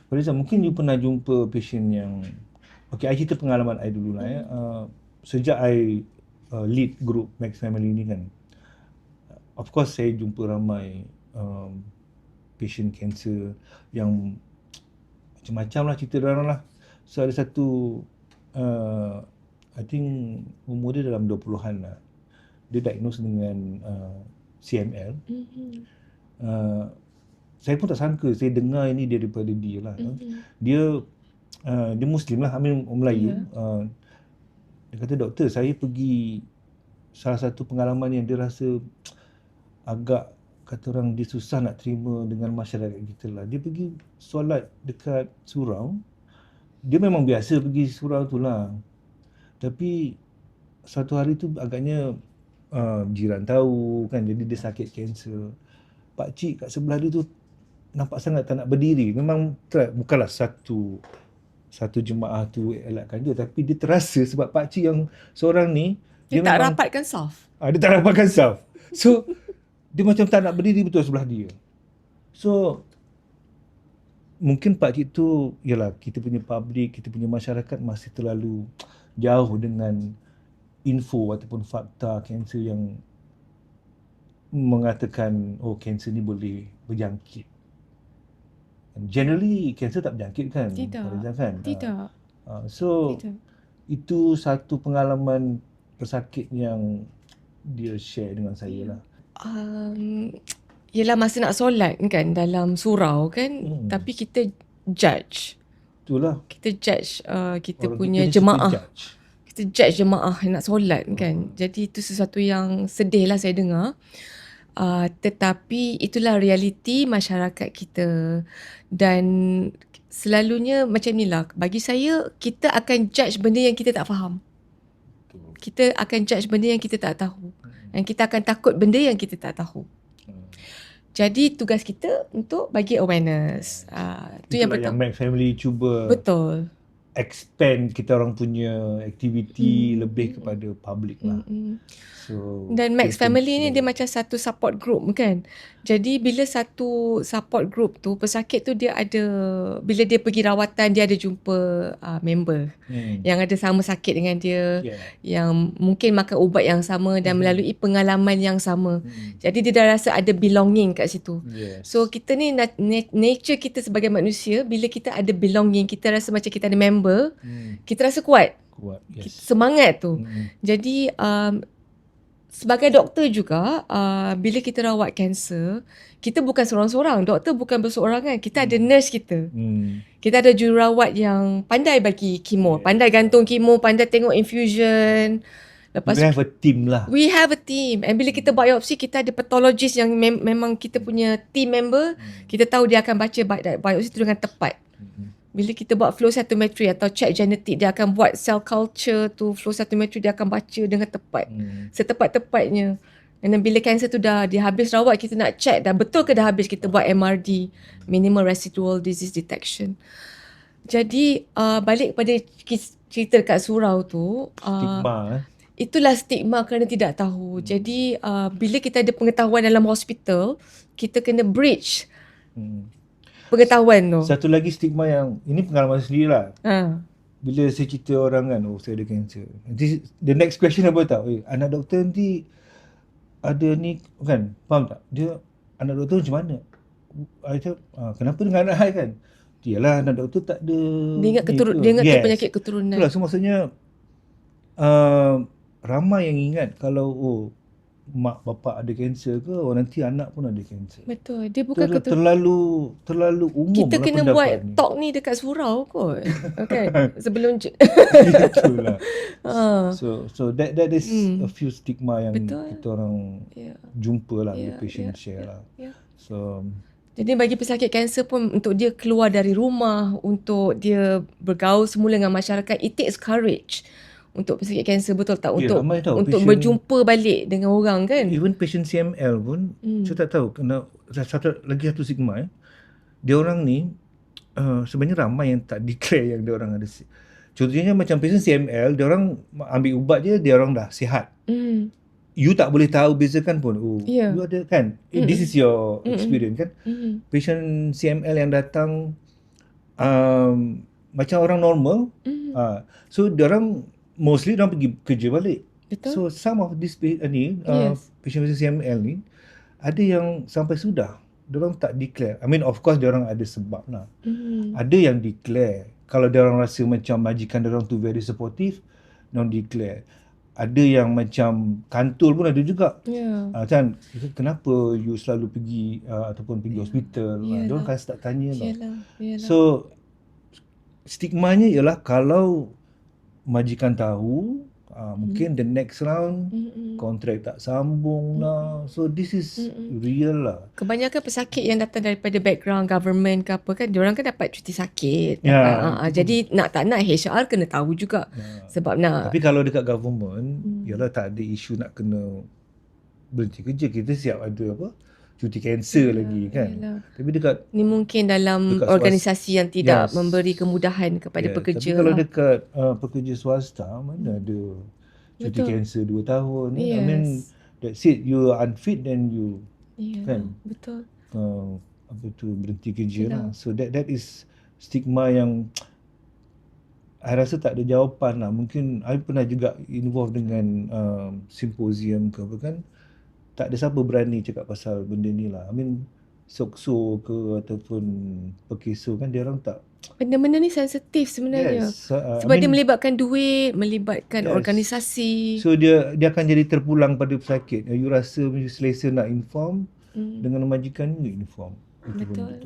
For example, mungkin you pernah jumpa patient yang, okay, I cerita pengalaman I dulu lah ya. Sejak I lead group Max Family ni kan, of course saya jumpa ramai patient cancer yang macam-macam lah cerita dia orang lah. So ada satu I think umur dia dalam 20-an lah. Dia diagnose dengan CML. Saya pun tak sangka, saya dengar ini daripada dia lah. Dia Muslim lah, orang Melayu. Dia kata, doktor, saya pergi salah satu pengalaman yang dia rasa agak, kata orang, dia susah nak terima dengan masyarakat kita lah. Dia pergi solat dekat surau. Dia memang biasa pergi surau tu lah. Tapi satu hari tu agaknya jiran tahu kan, jadi dia sakit kanser. Pakcik kat sebelah dia tu nampak sangat tak nak berdiri. Memang bukanlah satu jemaah tu elakkan dia, tapi dia terasa sebab pakcik yang seorang ni dia tak memang rapatkan saf. Dia tak rapatkan saf. So dia macam tak nak berdiri betul sebelah dia. So mungkin pakcik tu, yalah, kita punya public, kita punya masyarakat masih terlalu jauh dengan info ataupun fakta kanser yang mengatakan kanser ni boleh berjangkit. Generally kanser tak berjangkit kan? Tidak. So tidak. Itu satu pengalaman pesakit yang dia share dengan saya lah. Yelah, masa nak solat kan dalam surau kan, tapi kita judge. Itulah. Kita judge kita punya jemaah. Kita judge jemaah nak solat kan. Jadi itu sesuatu yang sedih lah saya dengar. Tetapi itulah realiti masyarakat kita. Dan selalunya macam ni lah. Bagi saya, kita akan judge benda yang kita tak faham. Kita akan judge benda yang kita tak tahu. Dan kita akan takut benda yang kita tak tahu. Jadi tugas kita untuk bagi awareness. Itu yang pertama. Yang Max Family cuba expand kita orang punya aktiviti lebih kepada public lah. So, dan Max Family ni dia macam satu support group kan. Jadi bila satu support group tu, pesakit tu dia ada, bila dia pergi rawatan dia ada jumpa member yang ada sama sakit dengan dia, yang mungkin makan ubat yang sama dan melalui pengalaman yang sama. Jadi dia dah rasa ada belonging kat situ. So kita ni nature kita sebagai manusia, bila kita ada belonging, kita rasa macam kita ada member, kita rasa kuat. Semangat tu. Jadi sebagai doktor juga, bila kita rawat kanser, kita bukan seorang-seorang. Doktor bukan berseorangan. Kita ada nurse kita. Kita ada jururawat yang pandai bagi kemo, pandai gantung kemo, pandai tengok infusion. Lepas we have a team lah. We have a team. And bila kita biopsi, kita ada pathologist yang memang kita punya team member. Kita tahu dia akan baca biopsi tu dengan tepat. Bila kita buat flow cytometry atau check genetik, dia akan buat cell culture tu, flow cytometry dia akan baca dengan tepat. Setepat-tepatnya. Dan bila kanser tu dah habis rawat, kita nak check dah betul ke dah habis, kita buat MRD, minimal residual disease detection. Jadi balik kepada cerita dekat surau tu, stigma. Itulah stigma kerana tidak tahu. Jadi bila kita ada pengetahuan dalam hospital, kita kena bridge pengetahuan tu. Satu lagi stigma yang, ini pengalaman sendiri lah. Bila saya cerita orang kan, saya ada kanser. Nanti the next question apa tahu? Anak doktor nanti ada ni kan, faham tak? Dia anak doktor macam mana? I cakap, kenapa dengan anak I kan? Yalah, anak doktor tak ada. Dia ingat penyakit keturunan. Itulah, so maksudnya ramai yang ingat kalau mak bapak ada kanser ke, nanti anak pun ada kanser. Betul. Dia bukan terlalu umum. Kita kena buat ni. Talk ni dekat surau kot. Okay. Sebelum itulah. So that is a few stigma yang kita orang jumpa lah, bila patient share lah. So jadi bagi pesakit kanser pun, untuk dia keluar dari rumah, untuk dia bergaul semula dengan masyarakat, it takes courage. Untuk pesakit kanser, betul tak? Untuk berjumpa balik dengan orang kan. Even patient CML pun, saya tak tahu. Lagi satu stigma. Dia orang ni, sebenarnya ramai yang tak declare yang dia orang ada. Contohnya macam patient CML, dia orang ambil ubat dia orang dah sihat. You tak boleh tahu bezakan pun. You ada kan? This is your experience kan? Patient CML yang datang, macam orang normal. So diorang mostly diorang pergi kerja balik. Betul. So some of this patient-patient CML ni ada yang sampai sudah diorang tak declare. I mean of course diorang ada sebab lah. Ada yang declare. Kalau diorang rasa macam majikan diorang tu very supportive, diorang declare. Ada yang macam kantul pun ada juga. Kan, kenapa you selalu pergi ataupun pergi hospital. Diorang akan start tanya lah. So stigmanya ialah kalau majikan tahu, mungkin the next round kontrak tak sambung lah. So this is real lah. Kebanyakan pesakit yang datang daripada background government ke apa kan, diorang kan dapat cuti sakit. Jadi nak tak nak HR kena tahu juga. Sebab nak. Tapi kalau dekat government, ialah tak ada isu nak kena berhenti kerja. Kita siap ada apa? Cuti kanser lagi kan. Tapi dekat ni mungkin dalam organisasi yang tidak memberi kemudahan kepada pekerja. Tapi kalau dekat pekerja swasta, mana ada cuti kanser 2 tahun. I mean that's it, you are unfit then you kan. Betul. Apa tu, berhenti kerja lah. So that is stigma yang I rasa tak ada jawapan lah. Mungkin I pernah juga involved dengan simposium ke apa kan. Tak ada siapa berani cakap pasal benda ni lah. I mean, SOKSO ke ataupun Pekiso kan, dia orang tak. Benda-benda ni sensitif sebenarnya. Sebab dia melibatkan duit, melibatkan organisasi. So dia akan jadi terpulang pada pesakit. You rasa selesa nak inform, dengan majikan you inform. Betul.